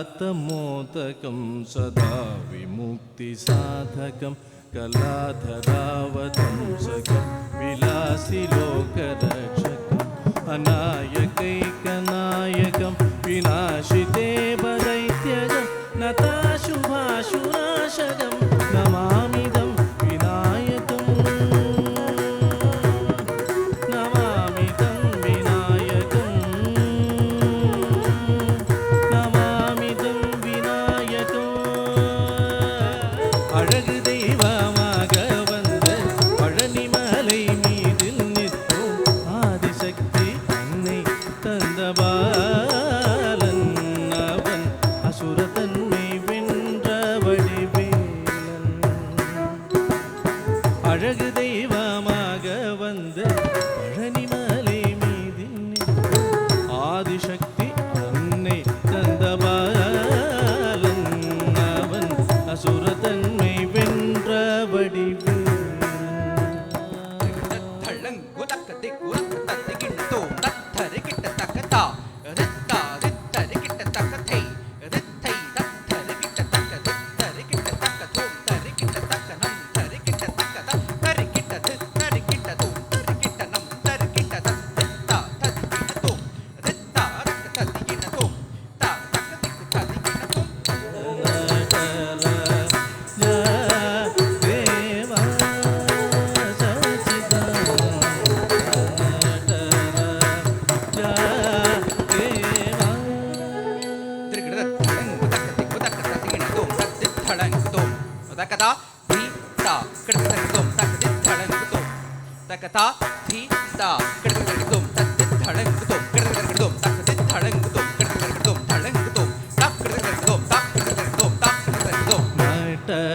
करातमोदकं सदा विमुक्तिसाधकं कलाधरावतंसकं विलासि लोकरक्षकम् अनायकैकनायकं विनाशिदेवदैत्यजं नताशुभाशुनाशकं नमामिदं विनायकम् அழகு தெய்வமாக வந்த பழனிமலை மீதில் நிற்கும் ஆதிசக்தி அன்னை தந்தபாலன் அவன் அசுரத்தன்மை வென்ற வடிவேலன். அழகு தெய்வமாக வந்த பழனிமலை மீதில் நிற்கும் ஆதிசக்தி அன்னை தந்தபாலன் அவன் அசுரத்தன்மை வென்ற வடிவேலன்.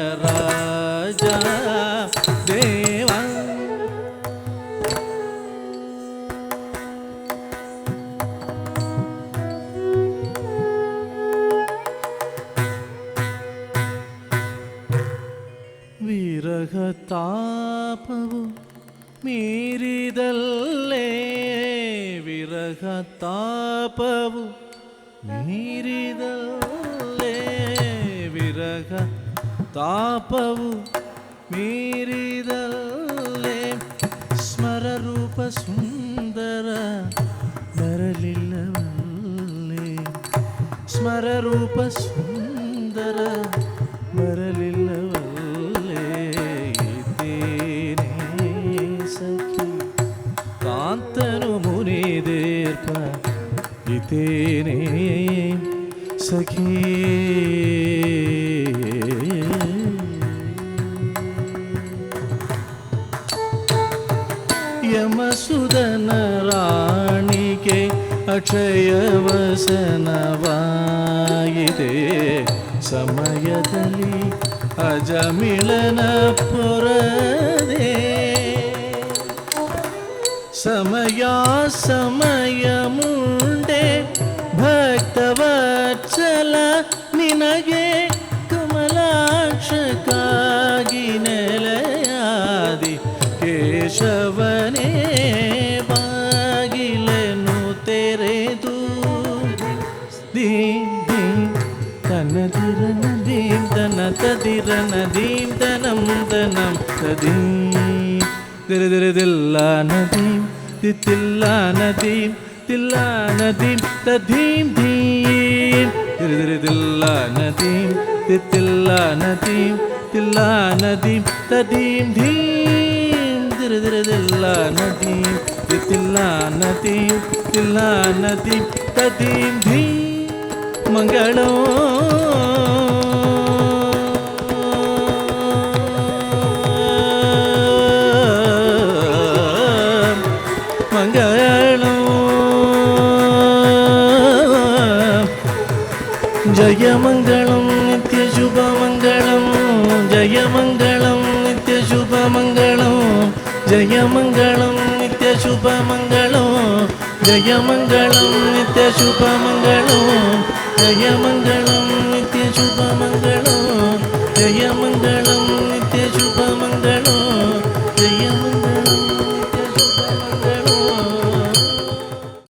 நடராஜா தேவா ವಿರಹತಾಪವು ಮೀರಿದಲ್ಲೇ ವಿರಹತಾಪವು ಮೀರಿದಲ್ಲೇ ವಿರಹತಾಪವು ಮೀರಿದಲ್ಲೇ ಸ್ಮರರೂಪ ಸುಂದರ ಬರಲಿಲ್ಲವಲ್ಲೇ ಸ್ಮರರೂಪ ಸುಂದರ ಬರಲಿಲ್ಲವಲ್ಲೇ ಇದ್ದೇನೆ ಸಖಿ ಕಾಂತನು ಮುನಿದೇರ್ಪ ಇದ್ದೇನೆ ಸಖಿ ಯಮಸುದನ ರಾಣಿಗೆ ಅಕ್ಷಯ ವಸನವಾಯಿದೆ ಸಮಯದಲ್ಲಿ ಅಜಮಿಳನ ಪೊರದೆ ಸಮಯ ಸಮಯ ಮುಂಡೆ ಭಕ್ತವತ್ಸಲ ನಿನಗೆ ಕಮಲಾಕ್ಷಕ್ಕಾಗಿ ನೆಲೆಯಾದಿ ಕೇಶವನೇ ಬಾಗಿಲನ್ನು ತೆರೆದು ದೀಂ ದೀಂ ತನದಿರನ ದೀಂ ತನ ತದಿರನ ದೀಂ ತನಂ ತನಂ ತದೀಂ ದಿರದಿರದಿಲ್ಲ ನದೀಂ ತಿತ್ತಿಲ್ಲ ನದೀಂ ತಿಲ್ಲ ನದೀಂ ತದೀಂ ಧೀಂ ದಿರದಿರದಿಲ್ಲ ನದೀಂ ತಿತ್ತಿಲ್ಲ ನದೀಂ ತಿಲ್ಲ ನದೀಂ ತದೀಂ ಧೀಂ ದಿರದಿರದಿಲ್ಲ ನದೀಂ ತಿತ್ತಿಲ್ಲ ನದೀಂ ತಿಲ್ಲ ನದೀಂ ತದೀಂ ಧೀಂ ಮಂಗಳೋ ಮಂಗಳೋ ಜಯ ಮಂಗಳಂ ನಿತ್ಯ ಶುಭ ಮಂಗಳಂ ಜಯ ಮಂಗಳಂ ನಿತ್ಯ ಶುಭ ಮಂಗಳಂ ಜಯ ಮಂಗಳಂ ನಿತ್ಯ ಶುಭ ಮಂಗಳಂ ಜಯ ಮಂಗಳಂ ನಿತ್ಯ ಶುಭ ಮಂಗಳಂ ಜಯ ಮಂಗಳಂ ನಿತ್ಯ ಶುಭ ಮಂಗಳಂ ಜಯ ಮಂಗಳಂ ನಿತ್ಯ ಶುಭ ಮಂಗಳಂ ಜಯ ಮಂಗಳಂ ನಿತ್ಯ ಶುಭ